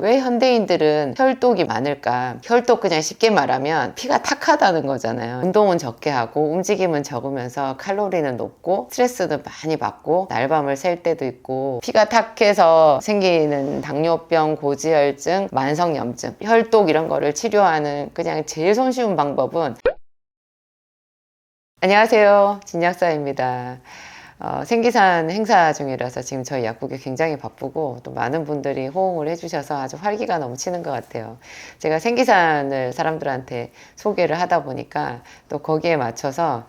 왜 현대인들은 혈독이 많을까? 혈독 그냥 쉽게 말하면 피가 탁하다는 거잖아요. 운동은 적게 하고 움직임은 적으면서 칼로리는 높고 스트레스도 많이 받고 날밤을 샐 때도 있고 피가 탁해서 생기는 당뇨병, 고지혈증, 만성염증, 혈독 이런 거를 치료하는 그냥 제일 손쉬운 방법은 안녕하세요. 진약사입니다. 생기산 행사 중이라서 지금 저희 약국이 굉장히 바쁘고 또 많은 분들이 호응을 해주셔서 아주 활기가 넘치는 것 같아요. 제가 생기산을 사람들한테 소개를 하다 보니까 또 거기에 맞춰서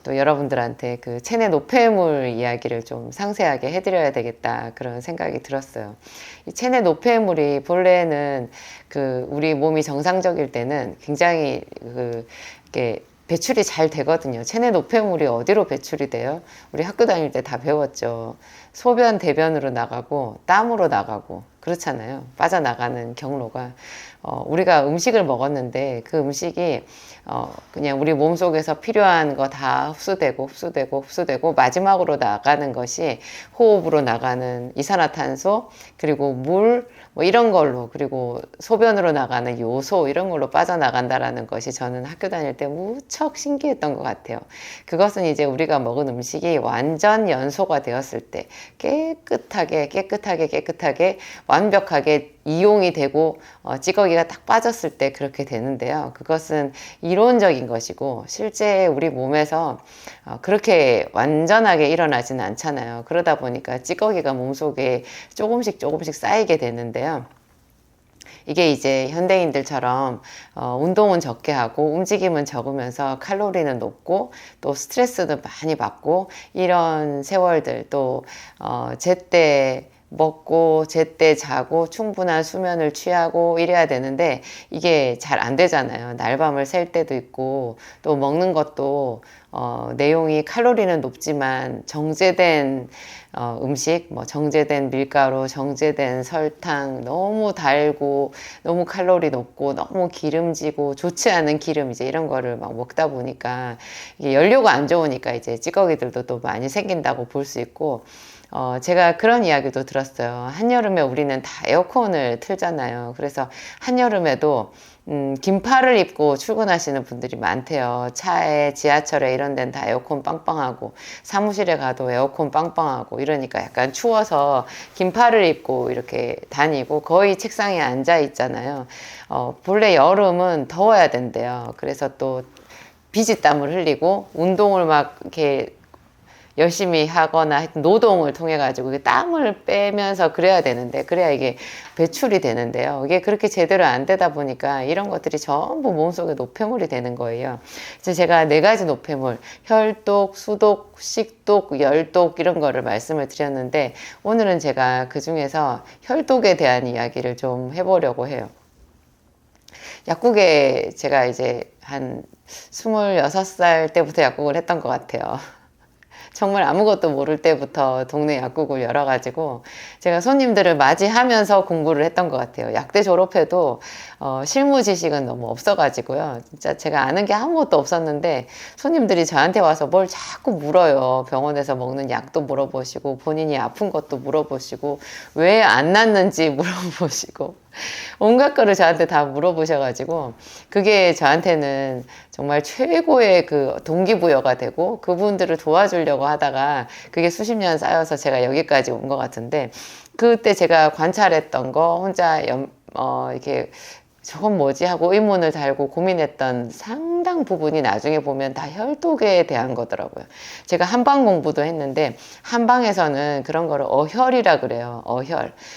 또 여러분들한테 그 체내 노폐물 이야기를 좀 상세하게 해드려야 되겠다 그런 생각이 들었어요. 이 체내 노폐물이 본래는 그 우리 몸이 정상적일 때는 굉장히 이렇게 배출이 잘 되거든요. 체내 노폐물이 어디로 배출이 돼요? 우리 학교 다닐 때 다 배웠죠. 소변, 대변으로 나가고 땀으로 나가고 그렇잖아요. 빠져나가는 경로가 우리가 음식을 먹었는데 그 음식이 그냥 우리 몸속에서 필요한 거 다 흡수되고 마지막으로 나가는 것이 호흡으로 나가는 이산화탄소 그리고 물 뭐 이런 걸로 그리고 소변으로 나가는 요소 이런 걸로 빠져나간다라는 것이 저는 학교 다닐 때 무척 신기했던 것 같아요. 그것은 이제 우리가 먹은 음식이 완전 연소가 되었을 때 깨끗하게 완벽하게 이용이 되고 찌꺼기가 딱 빠졌을 때 그렇게 되는데요. 그것은 이론적인 것이고 실제 우리 몸에서 그렇게 완전하게 일어나지는 않잖아요. 그러다 보니까 찌꺼기가 몸속에 조금씩 쌓이게 되는데요. 이게 이제 현대인들처럼 운동은 적게 하고 움직임은 적으면서 칼로리는 높고 또 스트레스도 많이 받고 이런 세월들 또 제때 먹고 제때 자고 충분한 수면을 취하고 이래야 되는데 이게 잘 안 되잖아요. 날밤을 샐 때도 있고 또 먹는 것도 내용이 칼로리는 높지만 정제된 음식, 뭐 정제된 밀가루, 정제된 설탕, 너무 달고 너무 칼로리 높고 너무 기름지고 좋지 않은 기름 이제 이런 거를 막 먹다 보니까 이게 연료가 안 좋으니까 이제 찌꺼기들도 또 많이 생긴다고 볼 수 있고 제가 그런 이야기도 들었어요. 한여름에 우리는 다 에어컨을 틀잖아요. 그래서 한여름에도 긴팔을 입고 출근하시는 분들이 많대요. 차에, 지하철에 이런 데는 다 에어컨 빵빵하고 사무실에 가도 에어컨 빵빵하고 이러니까 약간 추워서 긴팔을 입고 이렇게 다니고 거의 책상에 앉아 있잖아요. 본래 여름은 더워야 된대요. 그래서 또 비지땀을 흘리고 운동을 막 이렇게 열심히 하거나 노동을 통해 가지고 땀을 빼면서 그래야 되는데 그래야 이게 배출이 되는데요. 이게 그렇게 제대로 안 되다 보니까 이런 것들이 전부 몸속에 노폐물이 되는 거예요. 그래서 제가 4가지 노폐물 혈독, 수독, 식독, 열독 이런 거를 말씀을 드렸는데 오늘은 제가 그 중에서 혈독에 대한 이야기를 좀 해보려고 해요. 약국에 제가 이제 한 26살 때부터 약국을 했던 것 같아요. 정말 아무것도 모를 때부터 동네 약국을 열어가지고 제가 손님들을 맞이하면서 공부를 했던 것 같아요. 약대 졸업해도 실무 지식은 너무 없어가지고요. 진짜 제가 아는 게 아무것도 없었는데 손님들이 저한테 와서 뭘 자꾸 물어요. 병원에서 먹는 약도 물어보시고 본인이 아픈 것도 물어보시고 왜 안 낫는지 물어보시고 온갖 거를 저한테 다 물어보셔가지고 그게 저한테는 정말 최고의 그 동기부여가 되고 그분들을 도와주려고 하다가 그게 수십 년 쌓여서 제가 여기까지 온 것 같은데 그때 제가 관찰했던 거 혼자 이렇게 저건 뭐지 하고 의문을 달고 고민했던 상당 부분이 나중에 보면 다 혈독에 대한 거더라고요. 제가 한방 공부도 했는데 한방에서는 그런 거를 어혈이라 그래요.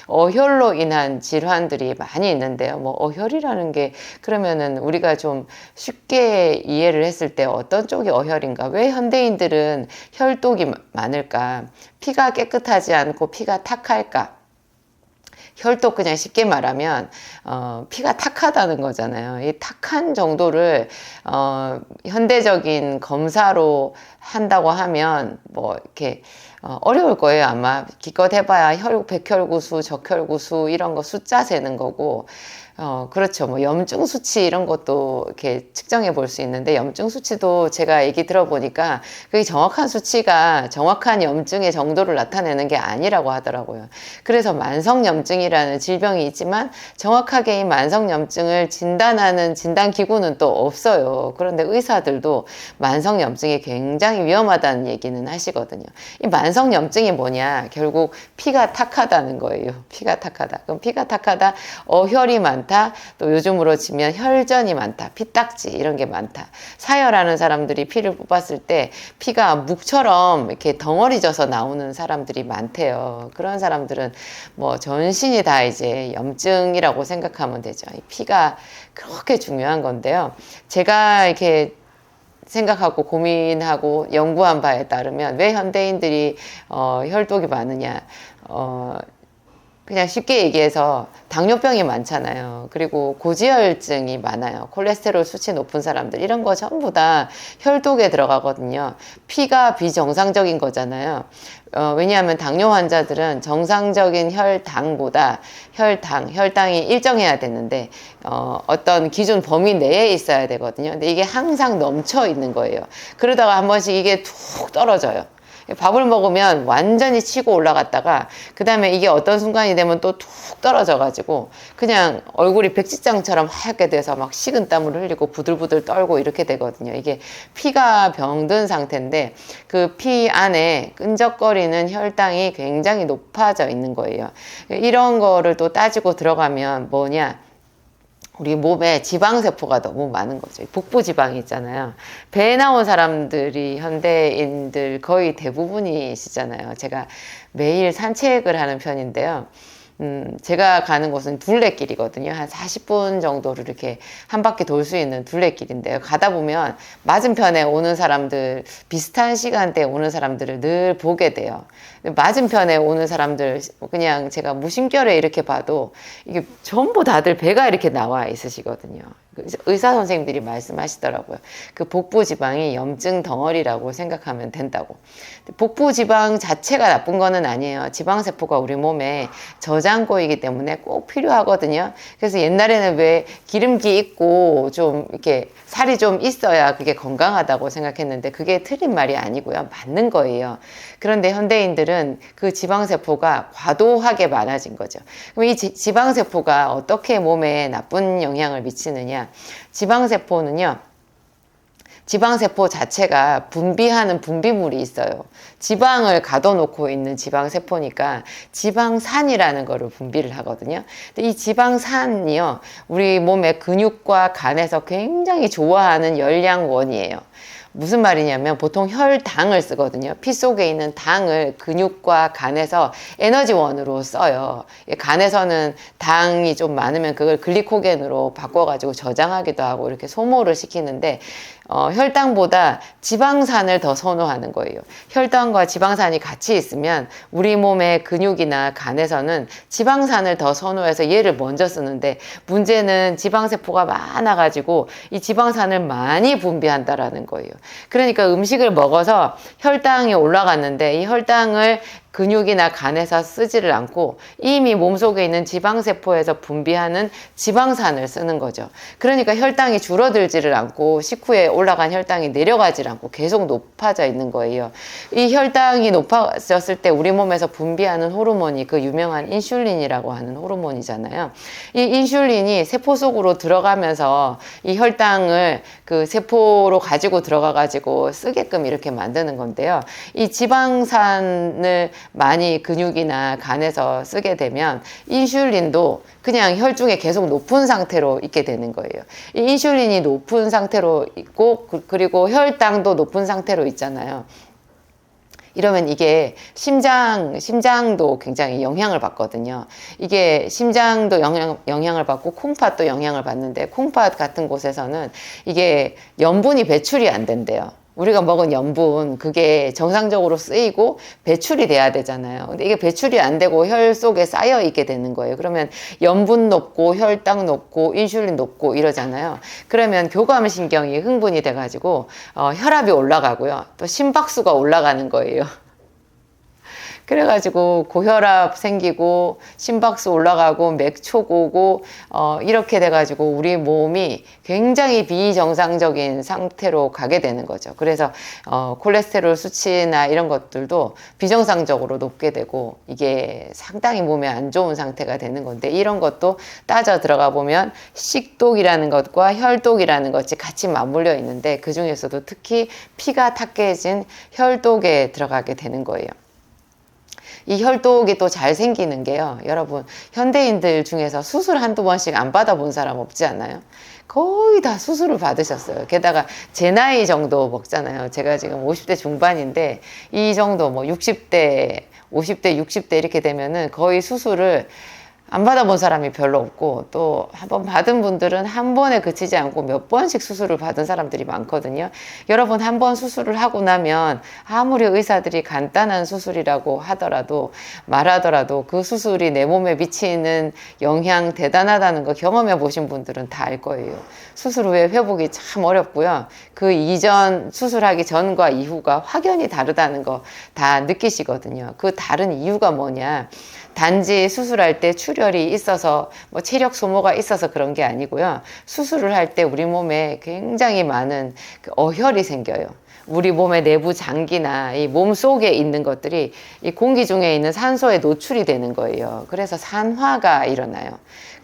어혈로 인한 질환들이 많이 있는데요. 뭐 어혈이라는 게 그러면은 우리가 좀 쉽게 이해를 했을 때 어떤 쪽이 어혈인가? 왜 현대인들은 혈독이 많을까? 피가 깨끗하지 않고 피가 탁할까? 혈독 그냥 쉽게 말하면 피가 탁하다는 거잖아요. 이 탁한 정도를 현대적인 검사로 한다고 하면 뭐 이렇게 어려울 거예요. 아마 기껏 해봐야 백혈구수, 적혈구수 이런 거 숫자 세는 거고 그렇죠. 뭐 염증 수치 이런 것도 이렇게 측정해 볼 수 있는데 염증 수치도 제가 얘기 들어보니까 그게 정확한 수치가 정확한 염증의 정도를 나타내는 게 아니라고 하더라고요. 그래서 만성염증이라는 질병이 있지만 정확하게 이 만성염증을 진단하는 진단기구는 또 없어요. 그런데 의사들도 만성염증이 굉장히 위험하다는 얘기는 하시거든요. 이 만성염증이 뭐냐? 결국 피가 탁하다는 거예요. 피가 탁하다. 그럼 피가 탁하다, 어혈이 많다. 또 요즘으로 치면 혈전이 많다. 피딱지 이런 게 많다. 사혈하는 사람들이 피를 뽑았을 때 피가 묵처럼 이렇게 덩어리 져서 나오는 사람들이 많대요. 그런 사람들은 뭐 전신이 다 이제 염증이라고 생각하면 되죠. 이 피가 그렇게 중요한 건데요. 제가 이렇게 생각하고 고민하고 연구한 바에 따르면 왜 현대인들이 혈독이 많으냐, 그냥 쉽게 얘기해서 당뇨병이 많잖아요. 그리고 고지혈증이 많아요. 콜레스테롤 수치 높은 사람들 이런 거 전부 다 혈독에 들어가거든요. 피가 비정상적인 거잖아요. 왜냐하면 당뇨 환자들은 정상적인 혈당보다 혈당이 일정해야 되는데 어떤 기준 범위 내에 있어야 되거든요. 근데 이게 항상 넘쳐 있는 거예요. 그러다가 한 번씩 이게 툭 떨어져요. 밥을 먹으면 완전히 치고 올라갔다가 그 다음에 이게 어떤 순간이 되면 또 툭 떨어져 가지고 그냥 얼굴이 백지장처럼 하얗게 돼서 막 식은땀을 흘리고 부들부들 떨고 이렇게 되거든요. 이게 피가 병든 상태인데 그 피 안에 끈적거리는 혈당이 굉장히 높아져 있는 거예요. 이런 거를 또 따지고 들어가면 뭐냐, 우리 몸에 지방세포가 너무 많은 거죠. 복부 지방이 있잖아요. 배에 나온 사람들이 현대인들 거의 대부분이시잖아요. 제가 매일 산책을 하는 편인데요. 제가 가는 곳은 둘레길이거든요. 한 40분 정도를 이렇게 한 바퀴 돌 수 있는 둘레길인데요. 가다 보면 맞은편에 오는 사람들, 비슷한 시간대에 오는 사람들을 늘 보게 돼요. 맞은편에 오는 사람들, 그냥 제가 무심결에 이렇게 봐도 이게 전부 다들 배가 이렇게 나와 있으시거든요. 의사 선생님들이 말씀하시더라고요. 그 복부 지방이 염증 덩어리라고 생각하면 된다고. 복부 지방 자체가 나쁜 거는 아니에요. 지방세포가 우리 몸에 저장고이기 때문에 꼭 필요하거든요. 그래서 옛날에는 왜 기름기 있고 좀 이렇게 살이 좀 있어야 그게 건강하다고 생각했는데 그게 틀린 말이 아니고요. 맞는 거예요. 그런데 현대인들은 그 지방세포가 과도하게 많아진 거죠. 그럼 이 지방세포가 어떻게 몸에 나쁜 영향을 미치느냐? 지방세포는요, 지방세포 자체가 분비하는 분비물이 있어요. 지방을 가둬놓고 있는 지방세포니까 지방산이라는 거를 분비를 하거든요. 근데 이 지방산이요, 우리 몸의 근육과 간에서 굉장히 좋아하는 열량원이에요. 무슨 말이냐면 보통 혈당을 쓰거든요. 피 속에 있는 당을 근육과 간에서 에너지원으로 써요. 간에서는 당이 좀 많으면 그걸 글리코겐으로 바꿔가지고 저장하기도 하고 이렇게 소모를 시키는데 혈당보다 지방산을 더 선호하는 거예요. 혈당과 지방산이 같이 있으면 우리 몸의 근육이나 간에서는 지방산을 더 선호해서 얘를 먼저 쓰는데 문제는 지방세포가 많아가지고 이 지방산을 많이 분비한다라는 거예요. 그러니까 음식을 먹어서 혈당이 올라갔는데 이 혈당을 근육이나 간에서 쓰지를 않고 이미 몸속에 있는 지방세포에서 분비하는 지방산을 쓰는 거죠. 그러니까 혈당이 줄어들지를 않고 식후에 올라간 혈당이 내려가지를 않고 계속 높아져 있는 거예요. 이 혈당이 높아졌을 때 우리 몸에서 분비하는 호르몬이 그 유명한 인슐린이라고 하는 호르몬이잖아요. 이 인슐린이 세포 속으로 들어가면서 이 혈당을 그 세포로 가지고 들어가가지고 쓰게끔 이렇게 만드는 건데요. 이 지방산을 많이 근육이나 간에서 쓰게 되면 인슐린도 그냥 혈중에 계속 높은 상태로 있게 되는 거예요. 이 인슐린이 높은 상태로 있고 그리고 혈당도 높은 상태로 있잖아요. 이러면 이게 심장도 굉장히 영향을 받거든요. 이게 심장도 영향을 받고 콩팥도 영향을 받는데 콩팥 같은 곳에서는 이게 염분이 배출이 안 된대요. 우리가 먹은 염분 그게 정상적으로 쓰이고 배출이 돼야 되잖아요. 근데 이게 배출이 안 되고 혈 속에 쌓여 있게 되는 거예요. 그러면 염분 높고 혈당 높고 인슐린 높고 이러잖아요. 그러면 교감신경이 흥분이 돼가지고 혈압이 올라가고요. 또 심박수가 올라가는 거예요. 그래가지고 고혈압 생기고 심박수 올라가고 맥촉 오고 이렇게 돼가지고 우리 몸이 굉장히 비정상적인 상태로 가게 되는 거죠. 그래서 콜레스테롤 수치나 이런 것들도 비정상적으로 높게 되고 이게 상당히 몸에 안 좋은 상태가 되는 건데, 이런 것도 따져 들어가 보면 식독이라는 것과 혈독이라는 것이 같이 맞물려 있는데, 그 중에서도 특히 피가 탁해진 혈독에 들어가게 되는 거예요. 이 혈독이 또 잘 생기는 게요, 여러분, 현대인들 중에서 수술 한두 번씩 안 받아본 사람 없지 않나요? 거의 다 수술을 받으셨어요. 게다가 제 나이 정도 먹잖아요. 제가 지금 50대 중반인데 이 정도 뭐 60대, 50대, 60대 이렇게 되면은 거의 수술을 안 받아본 사람이 별로 없고, 또 한 번 받은 분들은 한 번에 그치지 않고 몇 번씩 수술을 받은 사람들이 많거든요. 여러분, 한 번 수술을 하고 나면 아무리 의사들이 간단한 수술이라고 하더라도 말하더라도 그 수술이 내 몸에 미치는 영향 대단하다는 거 경험해 보신 분들은 다 알 거예요. 수술 후에 회복이 참 어렵고요. 그 이전 수술하기 전과 이후가 확연히 다르다는 거 다 느끼시거든요. 그 다른 이유가 뭐냐? 단지 수술할 때 출혈이 있어서 뭐 체력 소모가 있어서 그런 게 아니고요. 수술을 할 때 우리 몸에 굉장히 많은 그 어혈이 생겨요. 우리 몸의 내부 장기나 이 몸 속에 있는 것들이 이 공기 중에 있는 산소에 노출이 되는 거예요. 그래서 산화가 일어나요.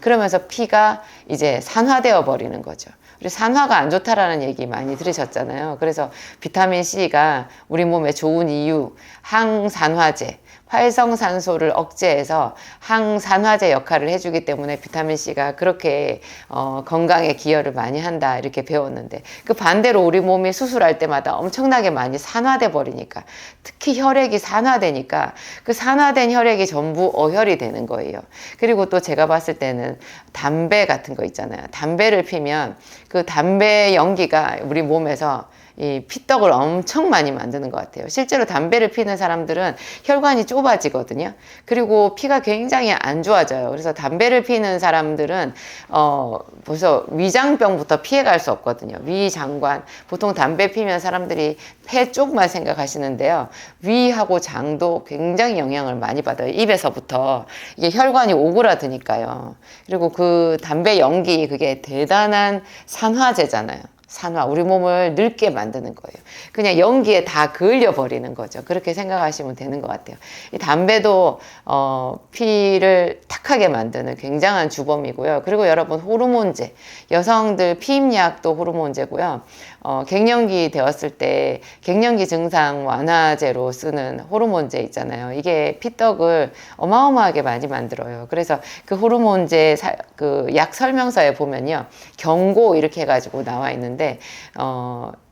그러면서 피가 이제 산화되어 버리는 거죠. 우리 산화가 안 좋다라는 얘기 많이 들으셨잖아요. 그래서 비타민 C가 우리 몸에 좋은 이유, 항산화제, 활성산소를 억제해서 항산화제 역할을 해주기 때문에 비타민 C가 그렇게 건강에 기여를 많이 한다, 이렇게 배웠는데, 그 반대로 우리 몸이 수술할 때마다 엄청나게 많이 산화돼 버리니까, 특히 혈액이 산화되니까 그 산화된 혈액이 전부 어혈이 되는 거예요. 그리고 또 제가 봤을 때는 담배 같은 거 있잖아요. 담배를 피면 그 담배 연기가 우리 몸에서 이 피떡을 엄청 많이 만드는 것 같아요. 실제로 담배를 피는 사람들은 혈관이 좁아지거든요. 그리고 피가 굉장히 안 좋아져요. 그래서 담배를 피는 사람들은 벌써 위장병부터 피해갈 수 없거든요. 위장관, 보통 담배 피면 사람들이 폐 쪽만 생각하시는데요, 위하고 장도 굉장히 영향을 많이 받아요. 입에서부터 이게 혈관이 오그라드니까요. 그리고 그 담배 연기, 그게 대단한 산화제잖아요. 산화, 우리 몸을 늙게 만드는 거예요. 그냥 연기에 다 그을려 버리는 거죠. 그렇게 생각하시면 되는 것 같아요. 이 담배도 피를 탁하게 만드는 굉장한 주범이고요. 그리고 여러분, 호르몬제, 여성들 피임약도 호르몬제고요. 갱년기 되었을 때 갱년기 증상 완화제로 쓰는 호르몬제 있잖아요. 이게 피떡을 어마어마하게 많이 만들어요. 그래서 그 호르몬제 그 약 설명서에 보면요, 경고 이렇게 해가지고 나와 있는데,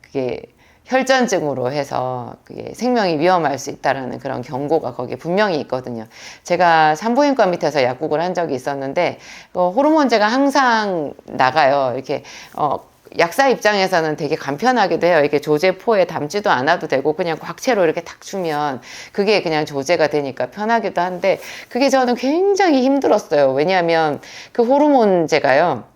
그게 혈전증으로 해서 그게 생명이 위험할 수 있다라는 그런 경고가 거기에 분명히 있거든요. 제가 산부인과 밑에서 약국을 한 적이 있었는데, 호르몬제가 항상 나가요. 이렇게 약사 입장에서는 되게 간편하기도 해요. 이렇게 조제포에 담지도 않아도 되고 그냥 곽채로 이렇게 탁 주면 그게 그냥 조제가 되니까 편하기도 한데, 그게 저는 굉장히 힘들었어요. 왜냐하면 그 호르몬제가요,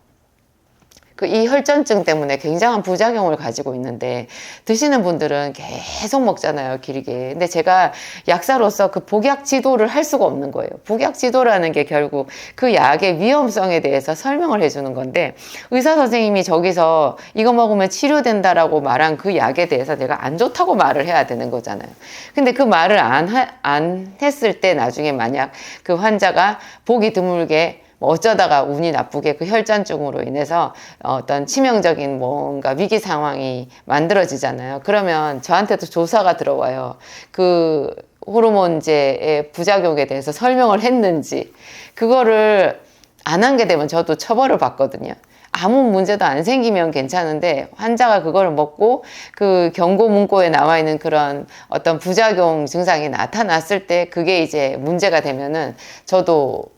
이 혈전증 때문에 굉장한 부작용을 가지고 있는데, 드시는 분들은 계속 먹잖아요, 길게. 근데 제가 약사로서 그 복약 지도를 할 수가 없는 거예요. 복약 지도라는 게 결국 그 약의 위험성에 대해서 설명을 해주는 건데, 의사 선생님이 저기서 이거 먹으면 치료된다라고 말한 그 약에 대해서 내가 안 좋다고 말을 해야 되는 거잖아요. 근데 그 말을 안 했을 때 나중에 만약 그 환자가 보기 드물게 어쩌다가 운이 나쁘게 그 혈전증으로 인해서 어떤 치명적인 뭔가 위기 상황이 만들어지잖아요. 그러면 저한테도 조사가 들어와요. 그 호르몬제의 부작용에 대해서 설명을 했는지. 그거를 안 한 게 되면 저도 처벌을 받거든요. 아무 문제도 안 생기면 괜찮은데, 환자가 그걸 먹고 그 경고 문구에 나와 있는 그런 어떤 부작용 증상이 나타났을 때 그게 이제 문제가 되면은 저도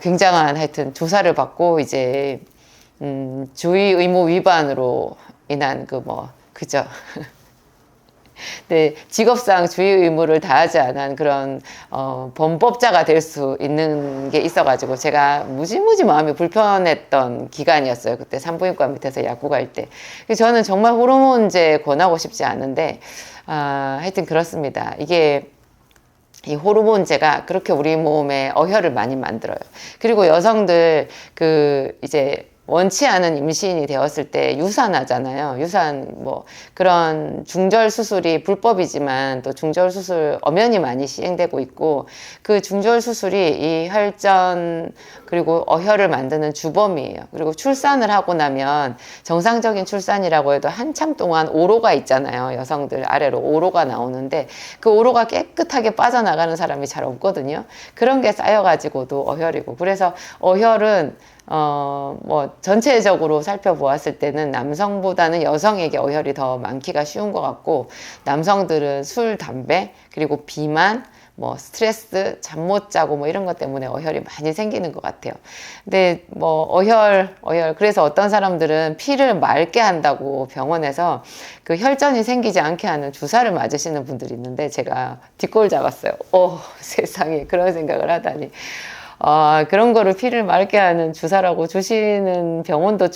굉장한 하여튼 조사를 받고 이제 주의 의무 위반으로 인한 그죠. 네, 직업상 주의 의무를 다하지 않은 그런 범법자가 될 수 있는 게 있어가지고 제가 무지무지 마음이 불편했던 기간이었어요. 그때 산부인과 밑에서 약국할 때. 저는 정말 호르몬제 권하고 싶지 않은데 하여튼 그렇습니다. 이게 이 호르몬제가 그렇게 우리 몸에 어혈을 많이 만들어요. 그리고 여성들 이제 원치 않은 임신이 되었을 때 유산하잖아요. 유산 뭐 그런 중절 수술이 불법이지만 또 중절 수술 엄연히 많이 시행되고 있고, 그 중절 수술이 이 혈전 그리고 어혈을 만드는 주범이에요. 그리고 출산을 하고 나면 정상적인 출산이라고 해도 한참 동안 오로가 있잖아요. 여성들 아래로 오로가 나오는데 그 오로가 깨끗하게 빠져나가는 사람이 잘 없거든요. 그런 게 쌓여가지고도 어혈이고, 그래서 어혈은 뭐 전체적으로 살펴보았을 때는 남성보다는 여성에게 어혈이 더 많기가 쉬운 것 같고, 남성들은 술, 담배, 그리고 비만, 뭐 스트레스, 잠 못 자고 뭐 이런 것 때문에 어혈이 많이 생기는 것 같아요. 근데 뭐 어혈 그래서 어떤 사람들은 피를 맑게 한다고 병원에서 그 혈전이 생기지 않게 하는 주사를 맞으시는 분들이 있는데, 제가 뒷골 잡았어요. 세상에 그런 생각을 하다니. 그런 거를 피를 맑게 하는 주사라고 주시는 병원도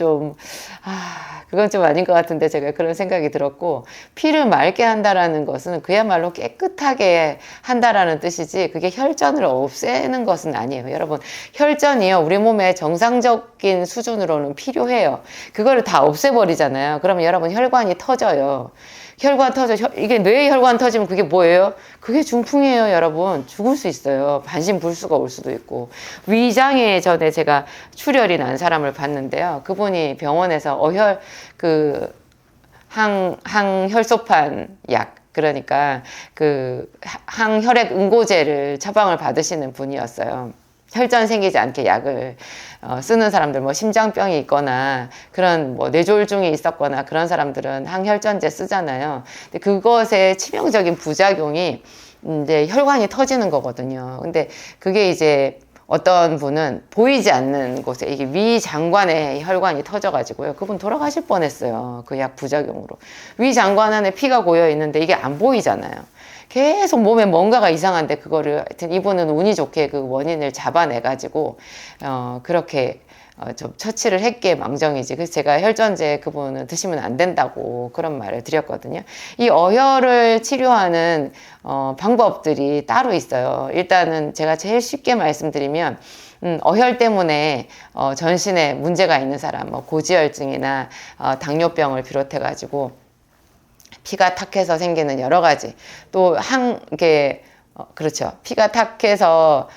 그건 좀 아닌 것 같은데, 제가 그런 생각이 들었고, 피를 맑게 한다라는 것은 그야말로 깨끗하게 한다라는 뜻이지, 그게 혈전을 없애는 것은 아니에요. 여러분, 혈전이요, 우리 몸에 정상적인 수준으로는 필요해요. 그거를 다 없애버리잖아요. 그러면 여러분, 혈관이 터져요. 혈관 터져, 이게 뇌의 혈관 터지면 그게 뭐예요? 그게 중풍이에요, 여러분. 죽을 수 있어요. 반신불수가 올 수도 있고. 위장에 전에 제가 출혈이 난 사람을 봤는데요. 그분이 병원에서 항혈소판 약, 그러니까 항혈액 응고제를 처방을 받으시는 분이었어요. 혈전 생기지 않게 약을 쓰는 사람들, 뭐 심장병이 있거나 그런 뭐 뇌졸중이 있었거나 그런 사람들은 항혈전제 쓰잖아요. 근데 그것의 치명적인 부작용이 이제 혈관이 터지는 거거든요. 근데 그게 이제 어떤 분은 보이지 않는 곳에 이게 위장관에 혈관이 터져가지고요. 그분 돌아가실 뻔했어요. 그 약 부작용으로. 위장관 안에 피가 고여 있는데 이게 안 보이잖아요. 계속 몸에 뭔가가 이상한데 그거를 하여튼 이분은 운이 좋게 그 원인을 잡아내가지고 그렇게 좀 처치를 했기에 망정이지. 그래서 제가 혈전제 그분은 드시면 안 된다고 그런 말을 드렸거든요. 이 어혈을 치료하는 방법들이 따로 있어요. 일단은 제가 제일 쉽게 말씀드리면 어혈 때문에 전신에 문제가 있는 사람, 뭐 고지혈증이나 당뇨병을 비롯해 가지고 피가 탁해서 생기는 여러 가지, 또 그렇죠. 피가 탁해서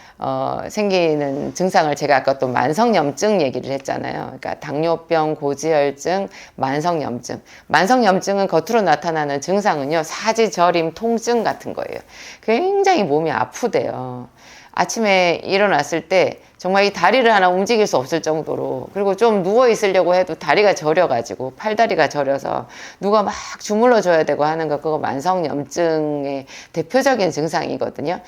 생기는 증상을 제가 아까 또 만성염증 얘기를 했잖아요. 그러니까 당뇨병, 고지혈증, 만성염증. 만성염증은 겉으로 나타나는 증상은요, 사지, 저림, 통증 같은 거예요. 굉장히 몸이 아프대요. 아침에 일어났을 때 정말 이 다리를 하나 움직일 수 없을 정도로, 그리고 좀 누워 있으려고 해도 다리가 저려가지고 팔다리가 저려서 누가 막 주물러 줘야 되고 하는 거, 그거 만성염증의 대표적인 증상이거든요.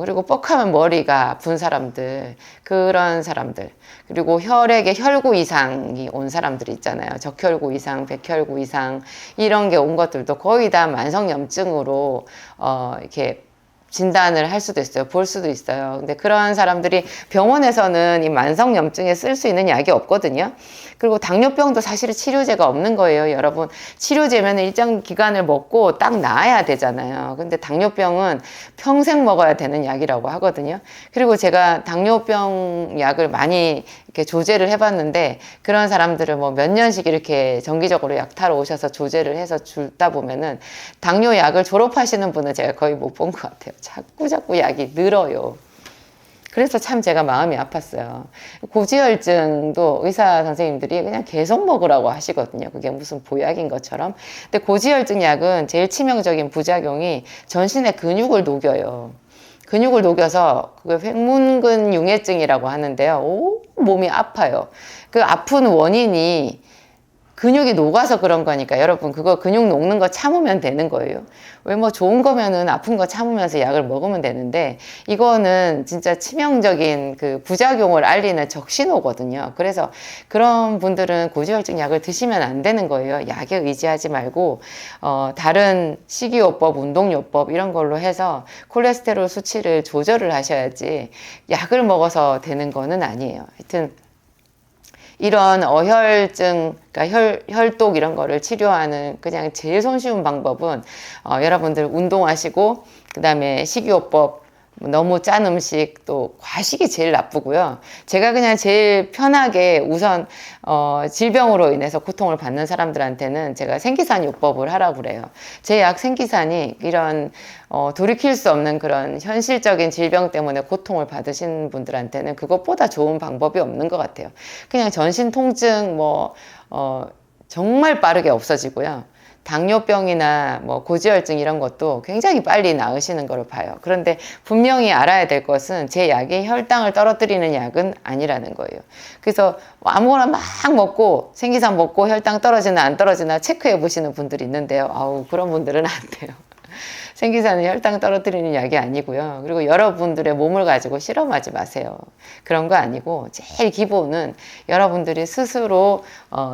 그리고 뻑하면 머리가 아픈 사람들, 그런 사람들, 그리고 혈액에 혈구 이상이 온 사람들이 있잖아요. 적혈구 이상, 백혈구 이상, 이런 게 온 것들도 거의 다 만성염증으로 이렇게 진단을 할 수도 있어요. 볼 수도 있어요. 근데 그런 사람들이 병원에서는 이 만성염증에 쓸 수 있는 약이 없거든요. 그리고 당뇨병도 사실은 치료제가 없는 거예요. 여러분, 치료제면 일정 기간을 먹고 딱 나아야 되잖아요. 근데 당뇨병은 평생 먹어야 되는 약이라고 하거든요. 그리고 제가 당뇨병 약을 많이 이렇게 조제를 해봤는데, 그런 사람들을 뭐 몇 년씩 이렇게 정기적으로 약 타러 오셔서 조제를 해서 주다 보면은 당뇨 약을 졸업하시는 분은 제가 거의 못 본 것 같아요. 자꾸 약이 늘어요. 그래서 참 제가 마음이 아팠어요. 고지혈증도 의사 선생님들이 그냥 계속 먹으라고 하시거든요. 그게 무슨 보약인 것처럼. 근데 고지혈증 약은 제일 치명적인 부작용이 전신의 근육을 녹여요. 근육을 녹여서 그게 횡문근 융해증이라고 하는데요. 몸이 아파요. 그 아픈 원인이 근육이 녹아서 그런 거니까 여러분, 그거 근육 녹는 거 참으면 되는 거예요. 왜 뭐 좋은 거면은 아픈 거 참으면서 약을 먹으면 되는데, 이거는 진짜 치명적인 그 부작용을 알리는 적신호거든요. 그래서 그런 분들은 고지혈증 약을 드시면 안 되는 거예요. 약에 의지하지 말고 다른 식이요법, 운동요법 이런 걸로 해서 콜레스테롤 수치를 조절을 하셔야지 약을 먹어서 되는 거는 아니에요. 하여튼 이런 어혈증, 그러니까 혈독 이런 거를 치료하는 그냥 제일 손쉬운 방법은 여러분들 운동하시고, 그 다음에 식이요법 너무 짠 음식, 또 과식이 제일 나쁘고요. 제가 그냥 제일 편하게 우선 질병으로 인해서 고통을 받는 사람들한테는 제가 생기산 요법을 하라고 그래요. 제 약 생기산이 이런 돌이킬 수 없는 그런 현실적인 질병 때문에 고통을 받으신 분들한테는 그것보다 좋은 방법이 없는 것 같아요. 그냥 전신 통증 정말 빠르게 없어지고요. 당뇨병이나 뭐 고지혈증 이런 것도 굉장히 빨리 나으시는 걸 봐요. 그런데 분명히 알아야 될 것은 제 약이 혈당을 떨어뜨리는 약은 아니라는 거예요. 그래서 아무거나 막 먹고 생기산 먹고 혈당 떨어지나 안 떨어지나 체크해 보시는 분들이 있는데요. 아우, 그런 분들은 안 돼요. 생기산은 혈당 떨어뜨리는 약이 아니고요. 그리고 여러분들의 몸을 가지고 실험하지 마세요. 그런 거 아니고 제일 기본은 여러분들이 스스로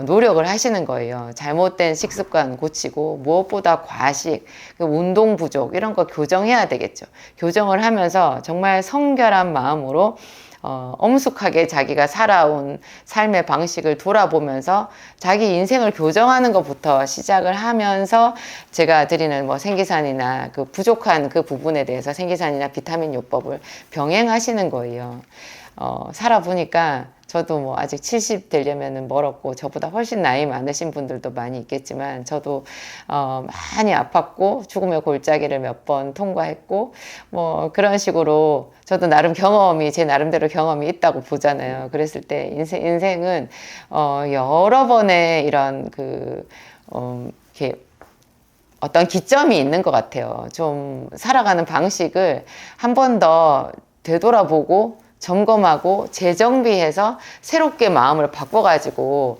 노력을 하시는 거예요. 잘못된 식습관 고치고 무엇보다 과식, 운동 부족 이런 거 교정해야 되겠죠. 교정을 하면서 정말 성결한 마음으로 엄숙하게 자기가 살아온 삶의 방식을 돌아보면서 자기 인생을 교정하는 것부터 시작을 하면서 제가 드리는 뭐 생기산이나 그 부족한 그 부분에 대해서 생기산이나 비타민 요법을 병행하시는 거예요. 살아보니까 저도 뭐 아직 70 되려면은 멀었고 저보다 훨씬 나이 많으신 분들도 많이 있겠지만 저도 많이 아팠고 죽음의 골짜기를 몇 번 통과했고 뭐 그런 식으로 저도 나름 제 나름대로 경험이 있다고 보잖아요. 그랬을 때 인생은 여러 번의 이런 이렇게 어떤 기점이 있는 것 같아요. 좀 살아가는 방식을 한 번 더 되돌아보고 점검하고 재정비해서 새롭게 마음을 바꿔가지고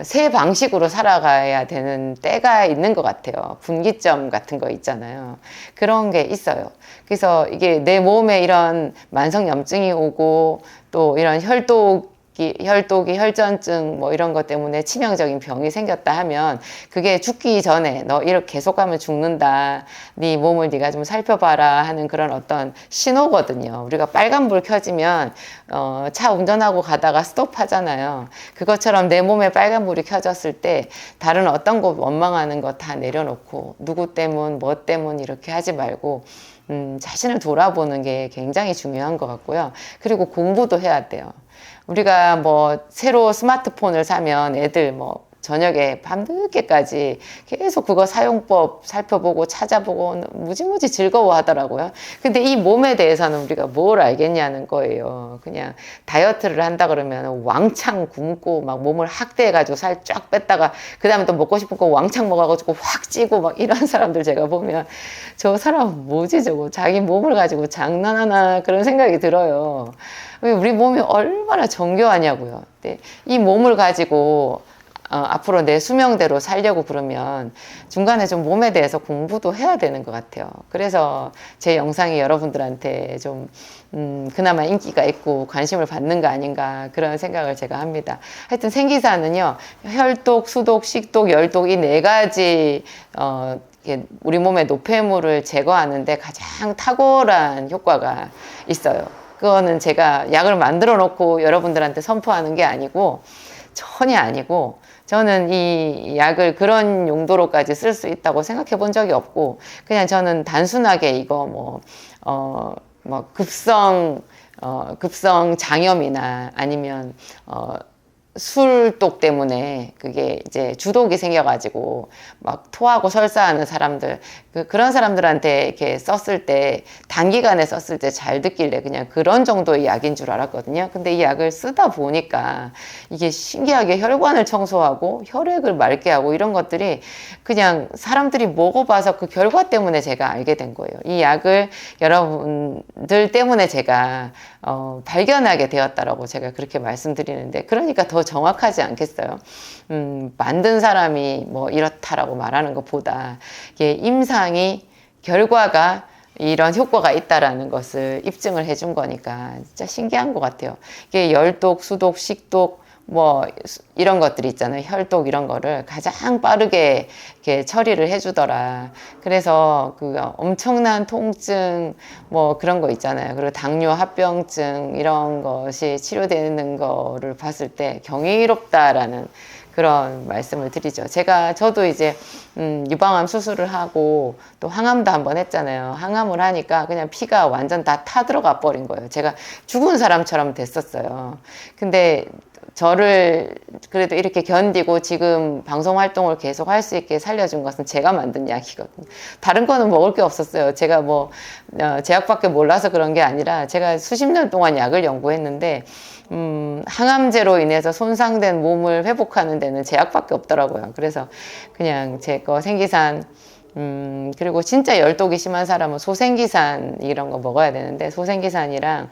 새 방식으로 살아가야 되는 때가 있는 것 같아요. 분기점 같은 거 있잖아요. 그런 게 있어요. 그래서 이게 내 몸에 이런 만성염증이 오고 또 이런 혈독이 혈전증 뭐 이런 것 때문에 치명적인 병이 생겼다 하면 그게 죽기 전에 너 이렇게 계속 가면 죽는다. 네 몸을 네가 좀 살펴봐라 하는 그런 어떤 신호거든요. 우리가 빨간불 켜지면 차 운전하고 가다가 스톱하잖아요. 그것처럼 내 몸에 빨간불이 켜졌을 때 다른 어떤 것 원망하는 거 다 내려놓고 누구 때문 뭐 때문 이렇게 하지 말고 자신을 돌아보는 게 굉장히 중요한 것 같고요. 그리고 공부도 해야 돼요. 우리가 뭐 새로 스마트폰을 사면 애들 뭐 저녁에 밤늦게까지 계속 그거 사용법 살펴보고 찾아보고 무지무지 즐거워하더라고요. 근데 이 몸에 대해서는 우리가 뭘 알겠냐는 거예요. 그냥 다이어트를 한다 그러면 왕창 굶고 막 몸을 학대해가지고 살 쫙 뺐다가 그 다음에 또 먹고 싶은 거 왕창 먹어가지고 확 찌고 막 이런 사람들 제가 보면 저 사람 뭐지 저거 자기 몸을 가지고 장난하나 그런 생각이 들어요. 우리 몸이 얼마나 정교하냐고요. 이 몸을 가지고 앞으로 내 수명대로 살려고 그러면 중간에 좀 몸에 대해서 공부도 해야 되는 것 같아요. 그래서 제 영상이 여러분들한테 좀 그나마 인기가 있고 관심을 받는 거 아닌가 그런 생각을 제가 합니다. 하여튼 생기산은요, 혈독, 수독, 식독, 열독 이 네 가지 우리 몸의 노폐물을 제거하는데 가장 탁월한 효과가 있어요. 그거는 제가 약을 만들어 놓고 여러분들한테 선포하는 게 아니고 전혀 아니고 저는 이 약을 그런 용도로까지 쓸 수 있다고 생각해 본 적이 없고 그냥 저는 단순하게 이거 급성 장염이나 아니면 술독 때문에 그게 이제 주독이 생겨가지고 막 토하고 설사하는 사람들 그런 사람들한테 이렇게 썼을 때 단기간에 썼을 때 잘 듣길래 그냥 그런 정도의 약인 줄 알았거든요. 근데 이 약을 쓰다 보니까 이게 신기하게 혈관을 청소하고 혈액을 맑게 하고 이런 것들이 그냥 사람들이 먹어봐서 그 결과 때문에 제가 알게 된 거예요. 이 약을 여러분들 때문에 제가 발견하게 되었다라고 제가 그렇게 말씀드리는데 그러니까 더 정확하지 않겠어요? 만든 사람이 뭐 이렇다라고 말하는 것보다 이게 임상이 결과가 이런 효과가 있다라는 것을 입증을 해준 거니까 진짜 신기한 것 같아요. 이게 열독, 수독, 식독 뭐 이런 것들이 있잖아요. 혈독 이런 거를 가장 빠르게 이렇게 처리를 해주더라. 그래서 그 엄청난 통증 뭐 그런 거 있잖아요. 그리고 당뇨, 합병증 이런 것이 치료되는 거를 봤을 때 경이롭다라는 그런 말씀을 드리죠. 저도 이제 유방암 수술을 하고 또 항암도 한번 했잖아요. 항암을 하니까 그냥 피가 완전 다 타들어가 버린 거예요. 제가 죽은 사람처럼 됐었어요. 근데 저를 그래도 이렇게 견디고 지금 방송 활동을 계속 할 수 있게 살려준 것은 제가 만든 약이거든요. 다른 거는 먹을 게 없었어요. 제가 뭐 제약밖에 몰라서 그런 게 아니라 제가 수십 년 동안 약을 연구했는데 항암제로 인해서 손상된 몸을 회복하는 데는 제약밖에 없더라고요. 그래서 그냥 제 거 생기산 그리고 진짜 열독이 심한 사람은 소생기산 이런 거 먹어야 되는데 소생기산이랑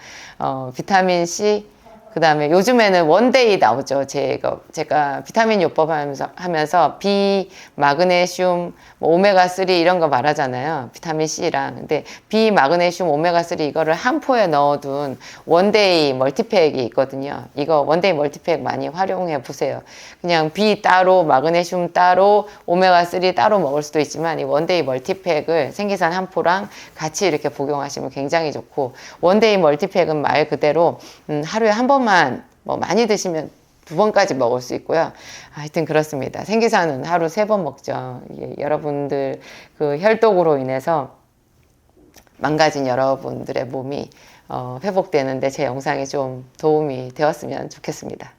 비타민 C 그 다음에 요즘에는 원데이 나오죠. 제가 비타민 요법 하면서 B, 마그네슘, 뭐 오메가3 이런 거 말하잖아요. 비타민 C랑. 근데 B, 마그네슘, 오메가3 이거를 한 포에 넣어둔 원데이 멀티팩이 있거든요. 이거 원데이 멀티팩 많이 활용해 보세요. 그냥 B 따로, 마그네슘 따로, 오메가3 따로 먹을 수도 있지만 이 원데이 멀티팩을 생기산 한 포랑 같이 이렇게 복용하시면 굉장히 좋고 원데이 멀티팩은 말 그대로 하루에 한 번만 뭐 많이 드시면 2번까지 먹을 수 있고요. 하여튼 그렇습니다. 생기산은 하루 3번 먹죠. 여러분들 그 혈독으로 인해서 망가진 여러분들의 몸이 회복되는데 제 영상이 좀 도움이 되었으면 좋겠습니다.